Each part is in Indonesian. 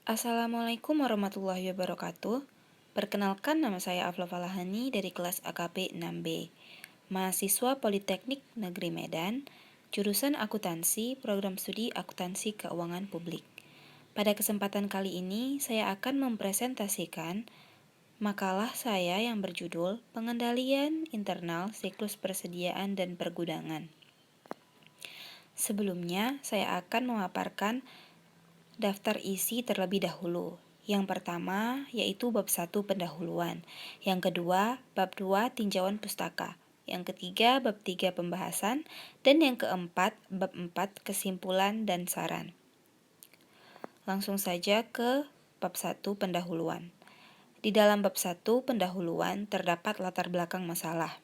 Assalamualaikum warahmatullahi wabarakatuh. Perkenalkan, nama saya Afla Falahani dari kelas AKP 6B, mahasiswa Politeknik Negeri Medan, jurusan Akuntansi, program studi Akuntansi Keuangan Publik. Pada kesempatan kali ini, saya akan mempresentasikan makalah saya yang berjudul Pengendalian Internal Siklus Persediaan dan Pergudangan. Sebelumnya, saya akan memaparkan daftar isi terlebih dahulu. Yang pertama yaitu bab 1 pendahuluan, yang kedua bab 2 tinjauan pustaka, yang ketiga bab 3 pembahasan, dan yang keempat bab 4 kesimpulan dan saran. Langsung saja ke bab 1 pendahuluan. Di dalam bab 1 pendahuluan terdapat latar belakang masalah.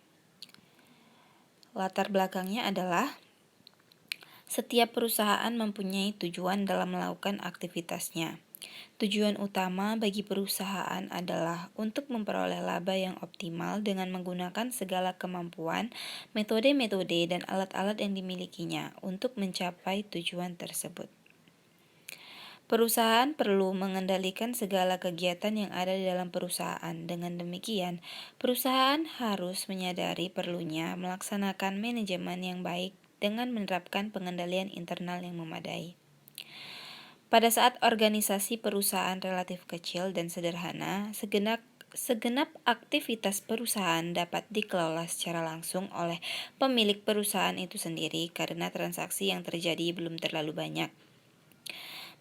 Latar belakangnya adalah setiap perusahaan mempunyai tujuan dalam melakukan aktivitasnya. Tujuan utama bagi perusahaan adalah untuk memperoleh laba yang optimal dengan menggunakan segala kemampuan, metode-metode, dan alat-alat yang dimilikinya untuk mencapai tujuan tersebut. Perusahaan perlu mengendalikan segala kegiatan yang ada di dalam perusahaan. Dengan demikian, perusahaan harus menyadari perlunya melaksanakan manajemen yang baik dengan menerapkan pengendalian internal yang memadai. Pada saat organisasi perusahaan relatif kecil dan sederhana, segenap aktivitas perusahaan dapat dikelola secara langsung oleh pemilik perusahaan itu sendiri karena transaksi yang terjadi belum terlalu banyak.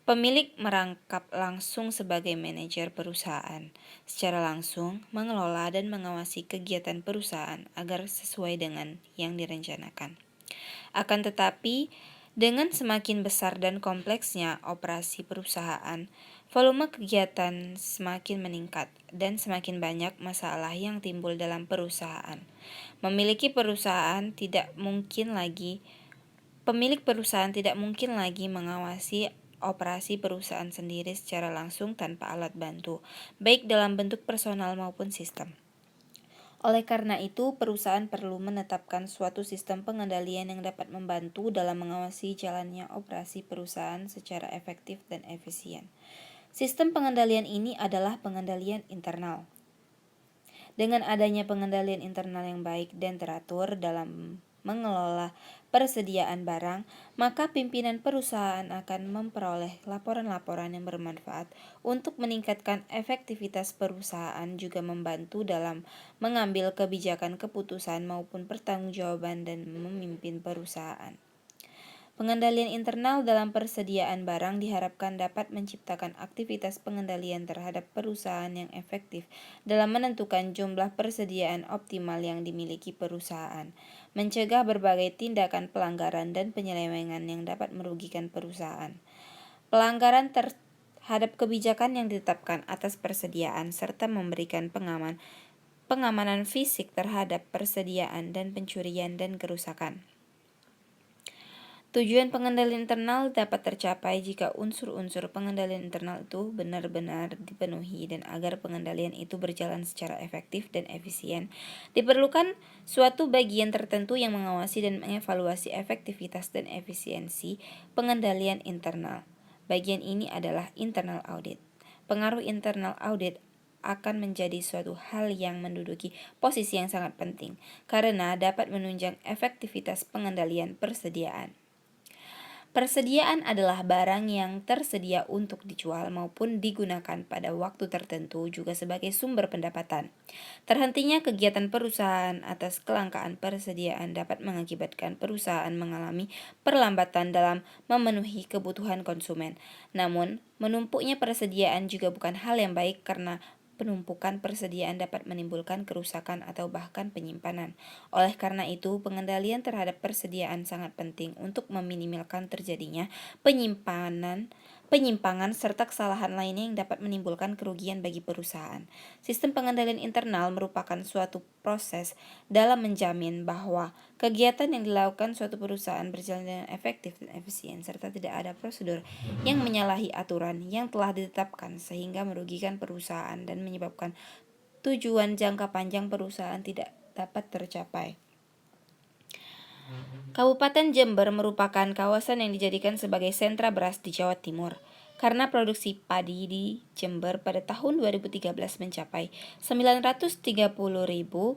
Pemilik merangkap langsung sebagai manajer perusahaan, secara langsung mengelola dan mengawasi kegiatan perusahaan agar sesuai dengan yang direncanakan. Akan tetapi, dengan semakin besar dan kompleksnya operasi perusahaan, volume kegiatan semakin meningkat dan semakin banyak masalah yang timbul dalam perusahaan. Pemilik perusahaan tidak mungkin lagi mengawasi operasi perusahaan sendiri secara langsung tanpa alat bantu, baik dalam bentuk personal maupun sistem. Oleh karena itu, perusahaan perlu menetapkan suatu sistem pengendalian yang dapat membantu dalam mengawasi jalannya operasi perusahaan secara efektif dan efisien. Sistem pengendalian ini adalah pengendalian internal. Dengan adanya pengendalian internal yang baik dan teratur dalam mengelola persediaan barang, maka pimpinan perusahaan akan memperoleh laporan-laporan yang bermanfaat untuk meningkatkan efektivitas perusahaan, juga membantu dalam mengambil kebijakan keputusan maupun pertanggungjawaban dan memimpin perusahaan. Pengendalian internal dalam persediaan barang diharapkan dapat menciptakan aktivitas pengendalian terhadap perusahaan yang efektif dalam menentukan jumlah persediaan optimal yang dimiliki perusahaan, mencegah berbagai tindakan pelanggaran dan penyelewengan yang dapat merugikan perusahaan. Pelanggaran terhadap kebijakan yang ditetapkan atas persediaan serta memberikan pengamanan fisik terhadap persediaan dan pencurian dan kerusakan. Tujuan pengendalian internal dapat tercapai jika unsur-unsur pengendalian internal itu benar-benar dipenuhi, dan agar pengendalian itu berjalan secara efektif dan efisien, diperlukan suatu bagian tertentu yang mengawasi dan mengevaluasi efektivitas dan efisiensi pengendalian internal. Bagian ini adalah internal audit. Pengaruh internal audit akan menjadi suatu hal yang menduduki posisi yang sangat penting karena dapat menunjang efektivitas pengendalian persediaan. Persediaan adalah barang yang tersedia untuk dijual maupun digunakan pada waktu tertentu, juga sebagai sumber pendapatan. Terhentinya kegiatan perusahaan atas kelangkaan persediaan dapat mengakibatkan perusahaan mengalami perlambatan dalam memenuhi kebutuhan konsumen. Namun, menumpuknya persediaan juga bukan hal yang baik karena penumpukan persediaan dapat menimbulkan kerusakan atau bahkan penyimpanan. Oleh karena itu, pengendalian terhadap persediaan sangat penting untuk meminimalkan terjadinya penyimpangan serta kesalahan lainnya yang dapat menimbulkan kerugian bagi perusahaan. Sistem pengendalian internal merupakan suatu proses dalam menjamin bahwa kegiatan yang dilakukan suatu perusahaan berjalan dengan efektif dan efisien, serta tidak ada prosedur yang menyalahi aturan yang telah ditetapkan sehingga merugikan perusahaan dan menyebabkan tujuan jangka panjang perusahaan tidak dapat tercapai. Kabupaten Jember merupakan kawasan yang dijadikan sebagai sentra beras di Jawa Timur. karena produksi padi di Jember pada tahun 2013 mencapai 930.027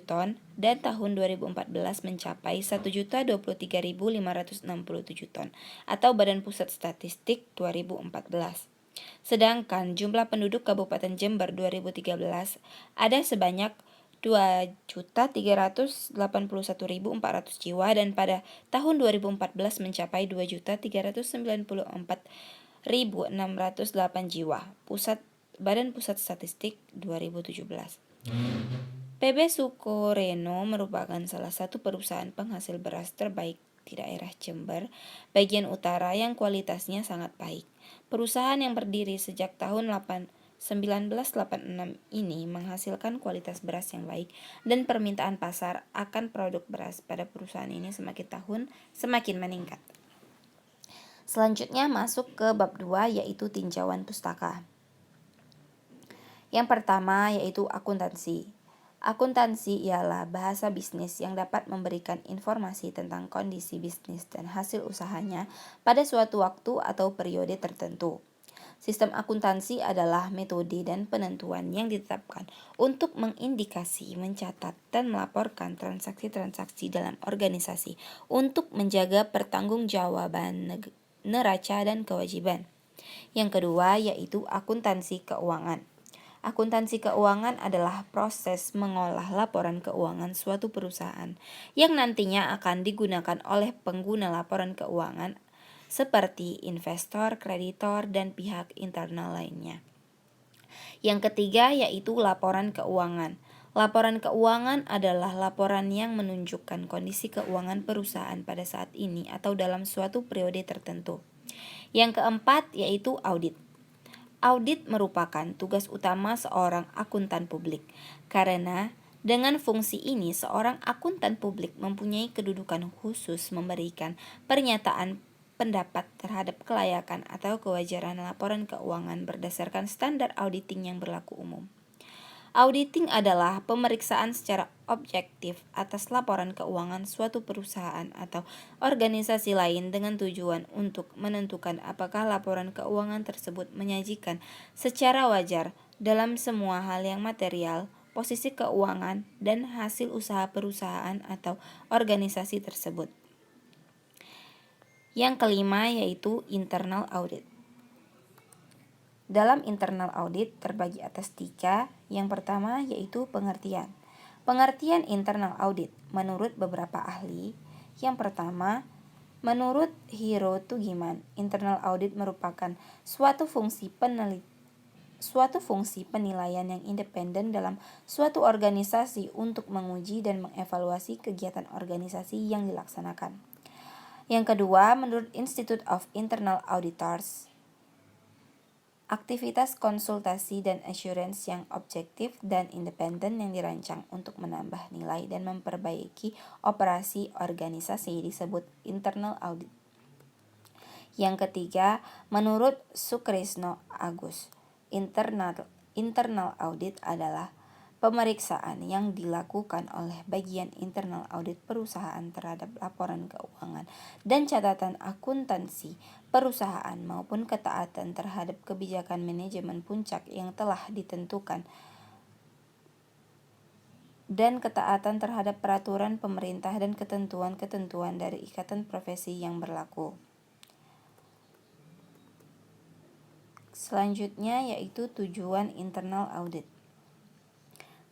ton dan tahun 2014 mencapai 1.023.567 ton atau Badan Pusat Statistik 2014. Sedangkan jumlah penduduk Kabupaten Jember 2013 ada sebanyak 2.381.400 jiwa dan pada tahun 2014 mencapai 2.394.608 jiwa. Badan Pusat Statistik 2017. PB Sukoreno merupakan salah satu perusahaan penghasil beras terbaik di daerah Jember bagian utara yang kualitasnya sangat baik. Perusahaan yang berdiri sejak tahun 1986 ini menghasilkan kualitas beras yang baik dan permintaan pasar akan produk beras pada perusahaan ini semakin meningkat. Selanjutnya masuk ke bab 2 yaitu tinjauan pustaka. Yang pertama yaitu akuntansi. Akuntansi ialah bahasa bisnis yang dapat memberikan informasi tentang kondisi bisnis dan hasil usahanya pada suatu waktu atau periode tertentu. Sistem akuntansi adalah metode dan penentuan yang ditetapkan untuk mengindikasi, mencatat, dan melaporkan transaksi-transaksi dalam organisasi untuk menjaga pertanggungjawaban neraca dan kewajiban. Yang kedua yaitu akuntansi keuangan. Akuntansi keuangan adalah proses mengolah laporan keuangan suatu perusahaan yang nantinya akan digunakan oleh pengguna laporan keuangan seperti investor, kreditor, dan pihak internal lainnya. Yang ketiga yaitu laporan keuangan. Laporan keuangan adalah laporan yang menunjukkan kondisi keuangan perusahaan pada saat ini atau dalam suatu periode tertentu. Yang keempat yaitu audit. Audit merupakan tugas utama seorang akuntan publik, karena dengan fungsi ini seorang akuntan publik mempunyai kedudukan khusus memberikan pernyataan pendapat terhadap kelayakan atau kewajaran laporan keuangan berdasarkan standar auditing yang berlaku umum. Auditing adalah pemeriksaan secara objektif atas laporan keuangan suatu perusahaan atau organisasi lain dengan tujuan untuk menentukan apakah laporan keuangan tersebut menyajikan secara wajar dalam semua hal yang material, posisi keuangan, dan hasil usaha perusahaan atau organisasi tersebut. Yang kelima yaitu internal audit. Dalam internal audit terbagi atas 3. Yang pertama yaitu pengertian. Pengertian internal audit menurut beberapa ahli. Yang pertama, menurut Hiro Tugiman, internal audit merupakan suatu fungsi penilaian yang independen dalam suatu organisasi untuk menguji dan mengevaluasi kegiatan organisasi yang dilaksanakan. Yang kedua, menurut Institute of Internal Auditors, aktivitas konsultasi dan assurance yang objektif dan independen yang dirancang untuk menambah nilai dan memperbaiki operasi organisasi disebut internal audit. Yang ketiga, menurut Sukrisno Agus, internal audit adalah pemeriksaan yang dilakukan oleh bagian internal audit perusahaan terhadap laporan keuangan dan catatan akuntansi perusahaan maupun ketaatan terhadap kebijakan manajemen puncak yang telah ditentukan dan ketaatan terhadap peraturan pemerintah dan ketentuan-ketentuan dari ikatan profesi yang berlaku. Selanjutnya yaitu tujuan internal audit.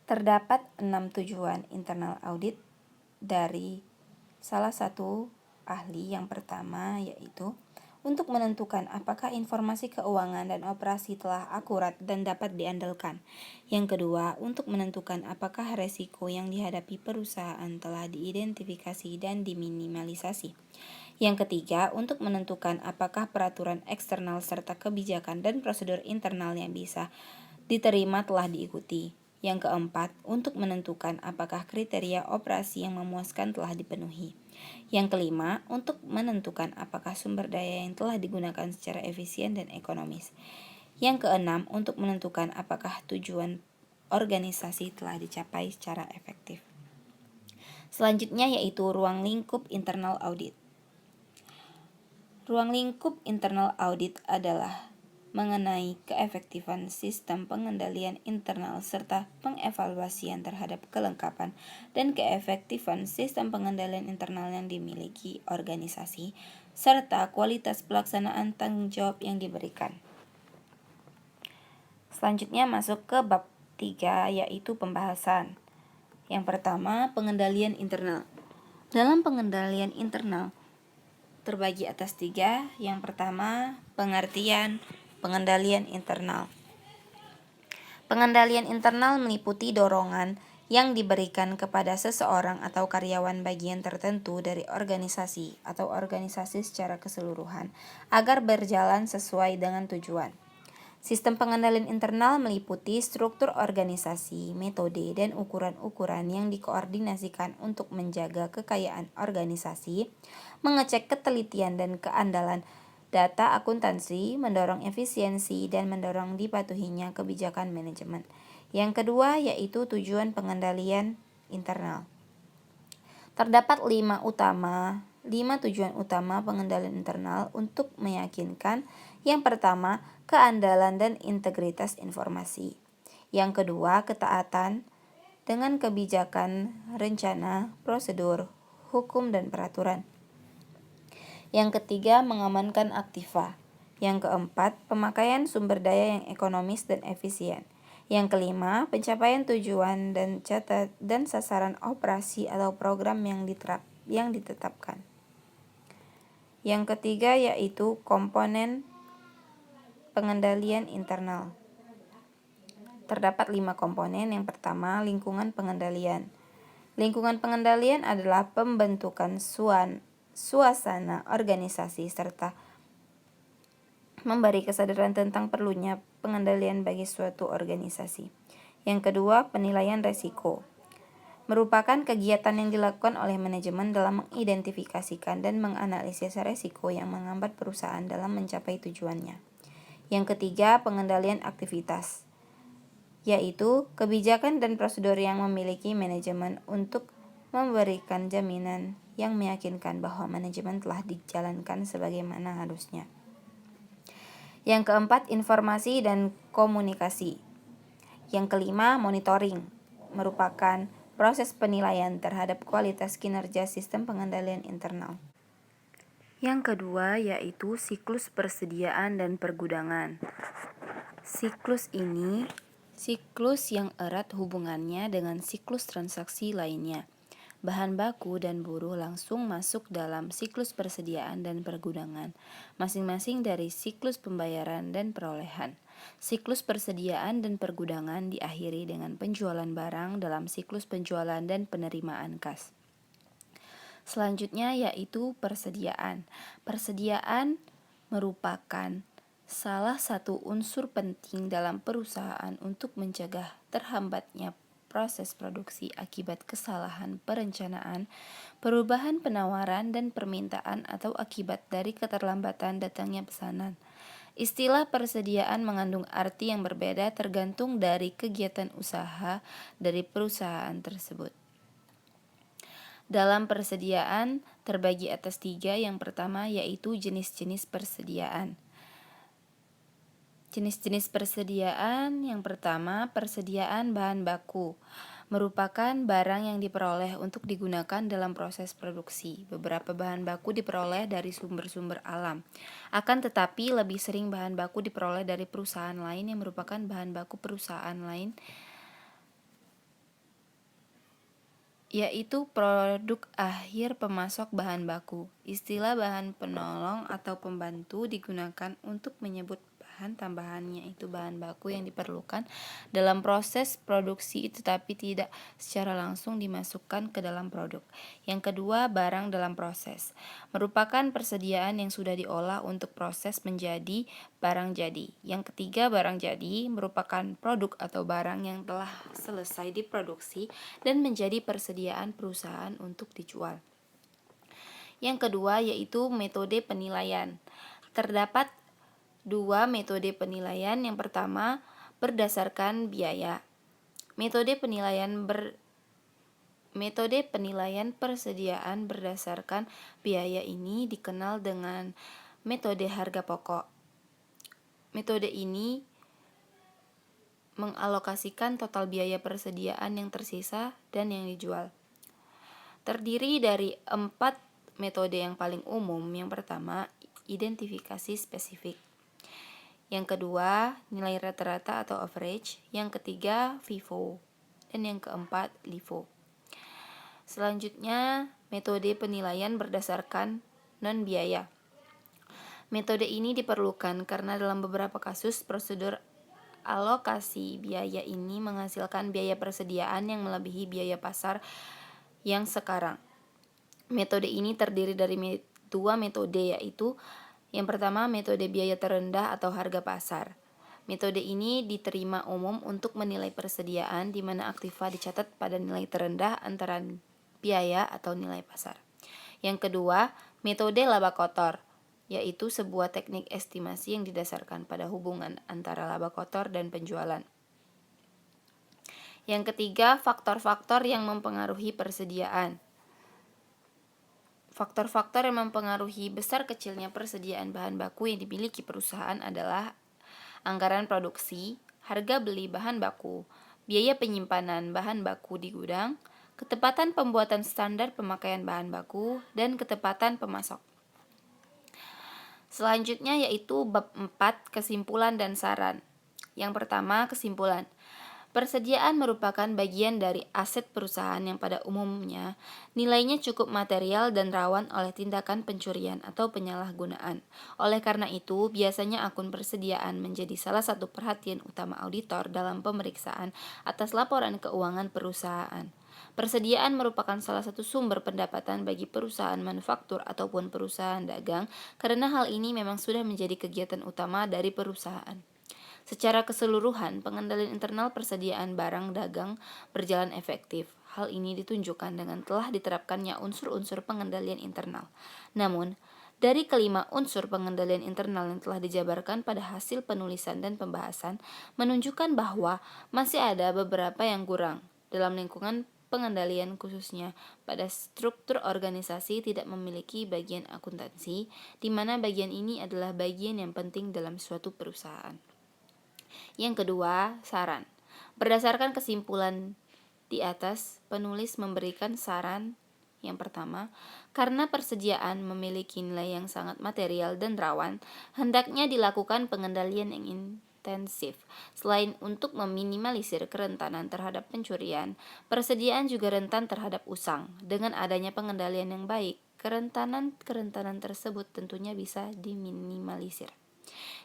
Terdapat 6 tujuan internal audit dari salah satu ahli. Yang pertama yaitu untuk menentukan apakah informasi keuangan dan operasi telah akurat dan dapat diandalkan. Yang kedua, untuk menentukan apakah resiko yang dihadapi perusahaan telah diidentifikasi dan diminimalisasi. Yang ketiga, untuk menentukan apakah peraturan eksternal serta kebijakan dan prosedur internal yang bisa diterima telah diikuti. Yang keempat, untuk menentukan apakah kriteria operasi yang memuaskan telah dipenuhi. Yang kelima, untuk menentukan apakah sumber daya yang telah digunakan secara efisien dan ekonomis. Yang keenam, untuk menentukan apakah tujuan organisasi telah dicapai secara efektif. Selanjutnya yaitu ruang lingkup internal audit. Ruang lingkup internal audit adalah mengenai keefektifan sistem pengendalian internal serta pengevaluasian terhadap kelengkapan dan keefektifan sistem pengendalian internal yang dimiliki organisasi serta kualitas pelaksanaan tanggung jawab yang diberikan. Selanjutnya masuk ke bab 3, yaitu pembahasan. Yang pertama, pengendalian internal. Dalam pengendalian internal terbagi atas 3. Yang pertama, pengertian pengendalian internal. Pengendalian internal meliputi dorongan yang diberikan kepada seseorang atau karyawan bagian tertentu dari organisasi atau organisasi secara keseluruhan agar berjalan sesuai dengan tujuan. Sistem pengendalian internal meliputi struktur organisasi, metode, dan ukuran-ukuran yang dikoordinasikan untuk menjaga kekayaan organisasi, mengecek ketelitian dan keandalan data akuntansi, mendorong efisiensi, dan mendorong dipatuhinya kebijakan manajemen. Yang kedua yaitu tujuan pengendalian internal. Terdapat 5 tujuan utama pengendalian internal untuk meyakinkan. Yang pertama, keandalan dan integritas informasi. Yang kedua, ketaatan dengan kebijakan, rencana, prosedur, hukum, dan peraturan. Yang ketiga, mengamankan aktiva. Yang keempat, pemakaian sumber daya yang ekonomis dan efisien. Yang kelima, pencapaian tujuan dan sasaran operasi atau program yang ditetapkan. Yang ketiga yaitu komponen pengendalian internal. Terdapat 5 komponen. Yang pertama, lingkungan pengendalian. Lingkungan pengendalian adalah pembentukan suasana organisasi serta memberi kesadaran tentang perlunya pengendalian bagi suatu organisasi. Yang kedua, penilaian resiko. Merupakan kegiatan yang dilakukan oleh manajemen dalam mengidentifikasikan dan menganalisis resiko yang menghambat perusahaan dalam mencapai tujuannya. Yang ketiga, pengendalian aktivitas, yaitu kebijakan dan prosedur yang memiliki manajemen untuk memberikan jaminan yang meyakinkan bahwa manajemen telah dijalankan sebagaimana harusnya. Yang keempat, informasi dan komunikasi. Yang kelima, monitoring. Merupakan proses penilaian terhadap kualitas kinerja sistem pengendalian internal. Yang kedua yaitu siklus persediaan dan pergudangan. Siklus ini siklus yang erat hubungannya dengan siklus transaksi lainnya. Bahan baku dan buruh langsung masuk dalam siklus persediaan dan pergudangan, masing-masing dari siklus pembayaran dan perolehan. Siklus persediaan dan pergudangan diakhiri dengan penjualan barang dalam siklus penjualan dan penerimaan kas. Selanjutnya yaitu persediaan. Persediaan merupakan salah satu unsur penting dalam perusahaan untuk mencegah terhambatnya proses produksi akibat kesalahan perencanaan, perubahan penawaran dan permintaan atau akibat dari keterlambatan datangnya pesanan. Istilah persediaan mengandung arti yang berbeda tergantung dari kegiatan usaha dari perusahaan tersebut. Dalam persediaan terbagi atas 3. Yang pertama yaitu jenis-jenis persediaan. Jenis-jenis persediaan yang pertama, persediaan bahan baku. Merupakan barang yang diperoleh untuk digunakan dalam proses produksi. Beberapa bahan baku diperoleh dari sumber-sumber alam. Akan tetapi lebih sering bahan baku diperoleh dari perusahaan lain yang merupakan bahan baku perusahaan lain, yaitu produk akhir pemasok bahan baku. Istilah bahan penolong atau pembantu digunakan untuk menyebut bahan tambahan, yaitu bahan baku yang diperlukan dalam proses produksi tetapi tidak secara langsung dimasukkan ke dalam produk. Yang kedua, barang dalam proses. Merupakan persediaan yang sudah diolah untuk proses menjadi barang jadi. Yang ketiga, barang jadi merupakan produk atau barang yang telah selesai diproduksi dan menjadi persediaan perusahaan untuk dijual. Yang kedua yaitu metode penilaian. Terdapat 2 metode penilaian. Yang pertama, berdasarkan biaya. Metode penilaian persediaan berdasarkan biaya ini dikenal dengan metode harga pokok. Metode ini mengalokasikan total biaya persediaan yang tersisa dan yang dijual. Terdiri dari 4 metode yang paling umum. Yang pertama, identifikasi spesifik. Yang kedua, nilai rata-rata atau average. Yang ketiga, FIFO. Dan yang keempat, LIFO. Selanjutnya, metode penilaian berdasarkan non-biaya. Metode ini diperlukan karena dalam beberapa kasus prosedur alokasi biaya ini menghasilkan biaya persediaan yang melebihi biaya pasar yang sekarang. Metode ini terdiri dari 2 metode, yaitu yang pertama metode biaya terendah atau harga pasar. Metode ini diterima umum untuk menilai persediaan di mana aktiva dicatat pada nilai terendah antara biaya atau nilai pasar. Yang kedua, metode laba kotor, yaitu sebuah teknik estimasi yang didasarkan pada hubungan antara laba kotor dan penjualan. Yang ketiga, faktor-faktor yang mempengaruhi persediaan. Faktor-faktor yang mempengaruhi besar kecilnya persediaan bahan baku yang dimiliki perusahaan adalah anggaran produksi, harga beli bahan baku, biaya penyimpanan bahan baku di gudang, ketepatan pembuatan standar pemakaian bahan baku, dan ketepatan pemasok. Selanjutnya yaitu bab 4, kesimpulan dan saran. Yang pertama, kesimpulan. Persediaan merupakan bagian dari aset perusahaan yang pada umumnya nilainya cukup material dan rawan oleh tindakan pencurian atau penyalahgunaan. Oleh karena itu, biasanya akun persediaan menjadi salah satu perhatian utama auditor dalam pemeriksaan atas laporan keuangan perusahaan. Persediaan merupakan salah satu sumber pendapatan bagi perusahaan manufaktur ataupun perusahaan dagang karena hal ini memang sudah menjadi kegiatan utama dari perusahaan. Secara keseluruhan, pengendalian internal persediaan barang dagang berjalan efektif. Hal ini ditunjukkan dengan telah diterapkannya unsur-unsur pengendalian internal. Namun, dari kelima unsur pengendalian internal yang telah dijabarkan pada hasil penulisan dan pembahasan, menunjukkan bahwa masih ada beberapa yang kurang dalam lingkungan pengendalian, khususnya pada struktur organisasi tidak memiliki bagian akuntansi, di mana bagian ini adalah bagian yang penting dalam suatu perusahaan. Yang kedua, saran. Berdasarkan kesimpulan di atas, penulis memberikan saran. Yang pertama, karena persediaan memiliki nilai yang sangat material dan rawan, hendaknya dilakukan pengendalian yang intensif. Selain untuk meminimalisir kerentanan terhadap pencurian, persediaan juga rentan terhadap usang. Dengan adanya pengendalian yang baik, kerentanan tersebut tentunya bisa diminimalisir.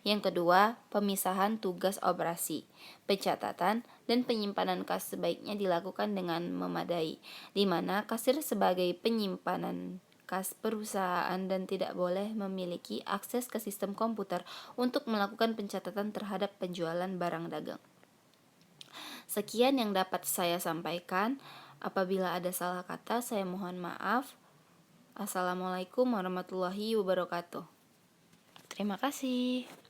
Yang kedua, pemisahan tugas operasi, pencatatan, dan penyimpanan kas sebaiknya dilakukan dengan memadai, di mana kasir sebagai penyimpanan kas perusahaan dan tidak boleh memiliki akses ke sistem komputer untuk melakukan pencatatan terhadap penjualan barang dagang. Sekian yang dapat saya sampaikan. Apabila ada salah kata, saya mohon maaf. Assalamualaikum warahmatullahi wabarakatuh. Terima kasih.